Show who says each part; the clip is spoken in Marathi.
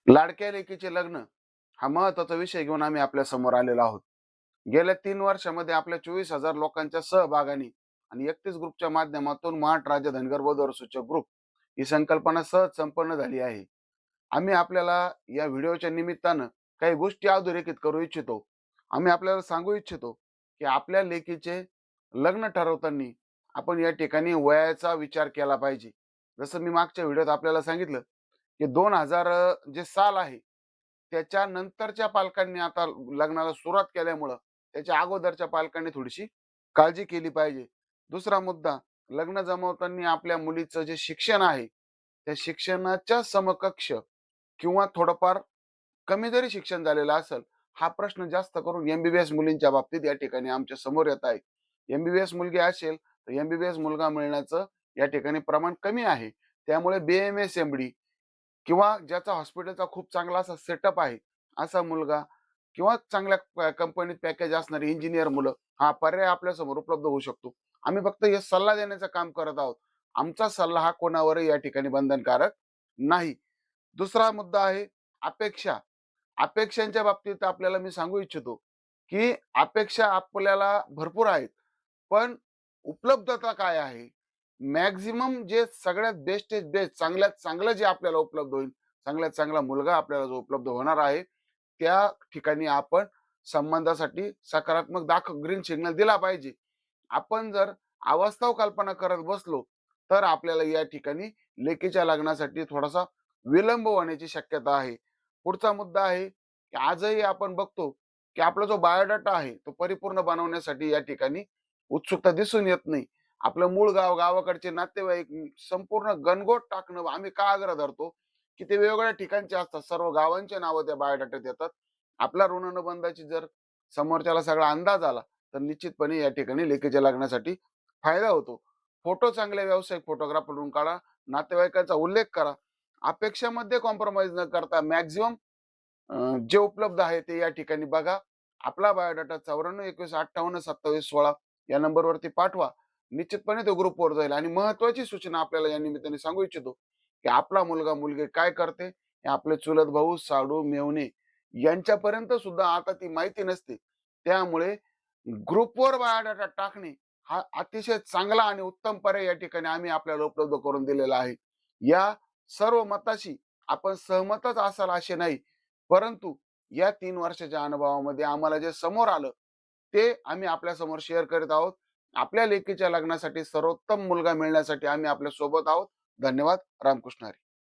Speaker 1: लाडक्या लेकीचे लग्न हा महत्वाचा विषय घेऊन आम्ही आपल्या समोर आलेलो आहोत. गेल्या 3 वर्षामध्ये आपल्या 24,000 लोकांच्या सहभागाने आणि 31 ग्रुपच्या माध्यमातून महाट राज्य धनगर वधू सूचक ग्रुप ही संकल्पना सहज संपन्न झाली आहे. आम्ही आपल्याला या व्हिडिओच्या निमित्तानं काही गोष्टी अधोरेखित करू इच्छितो. आम्ही आपल्याला सांगू इच्छितो की आपल्या लेकीचे लग्न ठरवताना आपण या ठिकाणी वयाचा विचार केला पाहिजे. जसं मी मागच्या व्हिडिओत आपल्याला सांगितलं की 2000 जे साल आहे त्याच्यानंतरच्या पालकांनी आता लग्नाला सुरुवात केल्यामुळं त्याच्या अगोदरच्या पालकांनी थोडीशी काळजी केली पाहिजे. दुसरा मुद्दा, लग्न जमवताना आपल्या मुलीचं जे शिक्षण आहे त्या शिक्षणाच्या समकक्ष किंवा थोडंफार कमी जरी शिक्षण झालेलं असेल, हा प्रश्न जास्त करून एमबीबीएस मुलींच्या बाबतीत या ठिकाणी आमच्या समोर येत आहे. एमबीबीएस मुलगी असेल तर एमबीबीएस मुलगा मिळण्याचं या ठिकाणी प्रमाण कमी आहे. त्यामुळे बीएमएस एमडी किंवा ज्याचा हॉस्पिटलचा खूप चांगला असा सेटअप आहे असा मुलगा किंवा चांगल्या कंपनीत पॅकेज असणारी इंजिनियर मुलं हा पर्याय आपल्या समोर उपलब्ध होऊ शकतो. आम्ही फक्त हे सल्ला देण्याचं काम करत आहोत. आमचा सल्ला हा कोणावरही या ठिकाणी बंधनकारक नाही. दुसरा मुद्दा आहे अपेक्षा. अपेक्षांच्या बाबतीत आपल्याला मी सांगू इच्छितो की अपेक्षा आपल्याला भरपूर आहेत, पण उपलब्धता काय आहे? मॅक्झिमम जे सगळ्यात बेस्ट बेस्ट चांगल्यात चांगलं जे आपल्याला उपलब्ध होईल, चांगल्यात चांगला मुलगा आपल्याला जो उपलब्ध होणार आहे, त्या ठिकाणी आपण संबंधासाठी सकारात्मक ग्रीन सिग्नल दिला पाहिजे. आपण जर अवास्तव कल्पना करत बसलो, तर आपल्याला या ठिकाणी लेकीच्या लग्नासाठी थोडासा विलंब होण्याची शक्यता आहे. पुढचा मुद्दा आहे, की आजही आपण बघतो, की आपला जो बायोडाटा आहे, तो परिपूर्ण बनवण्यासाठी या ठिकाणी उत्सुकता दिसून येत नाही. आपलं मूळ गाव, गावाकडचे नातेवाईक संपूर्ण गणगोत टाकणं आम्ही का आग्रह धरतो, की ते वेगवेगळ्या ठिकाणचे असतात. सर्व गावांचे नावं त्या बायोडाटात येतात. आपला ऋणानुबंधाची जर समोरच्याला सगळा अंदाज आला, तर निश्चितपणे या ठिकाणी लेकीच्या लग्नासाठी फायदा होतो. फोटो चांगले व्यावसायिक फोटोग्राफरकडून काढा, नातेवाईकांचा उल्लेख करा. अपेक्षामध्ये कॉम्प्रोमाइज न करता मॅक्झिमम जे उपलब्ध आहे ते या ठिकाणी बघा. आपला बायोडाटा 94 21 58 27 16 या नंबरवरती पाठवा. निश्चितपणे तो ग्रुपवर जाईल. आणि महत्वाची सूचना आपल्याला या निमित्ताने सांगू इच्छितो, की आपला मुलगा मुलगी काय करते हे आपले चुलत भाऊ, साडू, मेव्हणे यांच्यापर्यंत सुद्धा आता ती माहिती नसते. त्यामुळे ग्रुपवर बायोडाटा टाकणे हा अतिशय चांगला आणि उत्तम पर्याय या ठिकाणी आम्ही आपल्याला उपलब्ध करून दिलेला आहे. या सर्व मताशी आपण सहमतच असाल असे नाही, परंतु या 3 वर्षाच्या अनुभवामध्ये आम्हाला जे समोर आलं ते आम्ही आपल्या समोर शेअर करीत आहोत. आपल्या लेकीच्या लग्नासाठी सर्वोत्तम मुलगा मिळण्यासाठी आम्ही आपल्या सोबत आहोत. धन्यवाद. रामकृष्ण हरी.